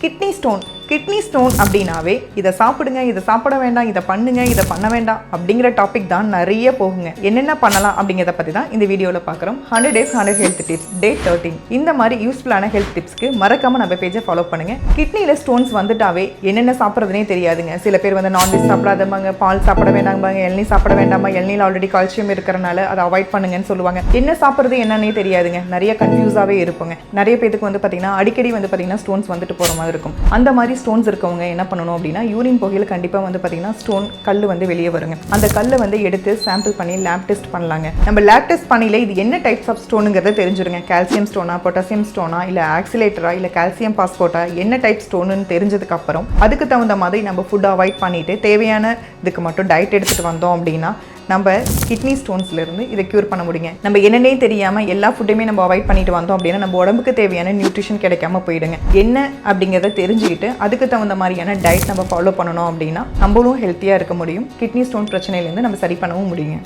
Kidney stone அப்படின்னாவே இதை சாப்பிடுங்க, இதை சாப்பிட வேண்டாம், இதை பண்ணுங்க, இதை பண்ண வேண்டாம் அப்படிங்கிற டாபிக் தான் நிறைய போகுங்க. என்னென்ன பண்ணலாம் அப்படிங்கிறத பற்றி தான் இந்த வீடியோவில் பார்க்குறோம். 100 days 100 ஹெல்த் டிப்ஸ் டே 13. இந்த மாதிரி யூஸ்ஃபுல்லான ஹெல்த் டிப்ஸ்க்கு மறக்காம நம்ம பேஜை ஃபாலோ பண்ணுங்க. கிட்னியில் ஸ்டோன்ஸ் வந்துட்டாவே என்னென்ன சாப்பிட்றதுனே தெரியாதுங்க. சில பேர் வந்து நான்வெஜ் சாப்பிடாதவங்க, பால் சாப்பிட வேண்டாம்பாங்க, இளநீ சாப்பிட வேண்டாமா, இளநீல ஆல்ரெடி கால்சியம் இருக்கிறனால அதை அவாய்ட் பண்ணுங்கன்னு சொல்லுவாங்க. என்ன சாப்பிட்றது என்னன்னே தெரியாதுங்க. நிறைய கன்ஃபியூஸாகவே இருப்போங்க. நிறைய பேருக்கு வந்து பார்த்தீங்கன்னா அடிக்கடி வந்து பார்த்தீங்கன்னா ஸ்டோன்ஸ் வந்துட்டு போகிற மாதிரி இருக்கும். அந்த மாதிரி ஸ்டோன்ஸ் இருக்கவங்க என்ன பண்ணணும் அப்படின்னா, யூரின் போகையில் கண்டிப்பாக வந்து பார்த்தீங்கன்னா ஸ்டோன் கல் வந்து வெளியே வருங்க. அந்த கல்லை வந்து எடுத்து சாம்பிள் பண்ணி லேப் டெஸ்ட் பண்ணலாங்க. நம்ம லேப் டெஸ்ட் பண்ணியில் இது என்ன டைப்ஸ் ஆஃப் ஸ்டோனுங்கிறத தெரிஞ்சிருங்க. கால்சியம் ஸ்டோனா, பொட்டாசியம் ஸ்டோனா, இல்லை ஆக்சிலேட்டரா, இல்லை கால்சியம் பாஸ்போர்ட்டா, என்ன டைப் ஸ்டோனுன்னு தெரிஞ்சதுக்கு அப்புறம் அதுக்கு தகுந்த மாதிரி நம்ம ஃபுட் அவாய்ட் பண்ணிட்டு தேவையான இதுக்கு மட்டும் டயட் எடுத்துகிட்டு வந்தோம் அப்படின்னா நம்ம கிட்னி ஸ்டோன்ஸ்லேருந்து இதை க்யூர் பண்ண முடியுங்க. நம்ம என்னன்னே தெரியாமல் எல்லா ஃபுட்டையுமே நம்ம அவாய்ட் பண்ணிட்டு வந்தோம் அப்படின்னா நம்ம உடம்புக்கு தேவையான நியூட்ரிஷன் கிடைக்காம போயிடுங்க. என்ன அப்படிங்கிறத தெரிஞ்சுக்கிட்டு அதுக்கு தகுந்த மாதிரியான டயட் நம்ம ஃபாலோ பண்ணணும் அப்படின்னா நம்மளும் ஹெல்த்தியாக இருக்க முடியும். கிட்னி ஸ்டோன் பிரச்சனையிலேருந்து நம்ம சரி பண்ணவும் முடியுங்க.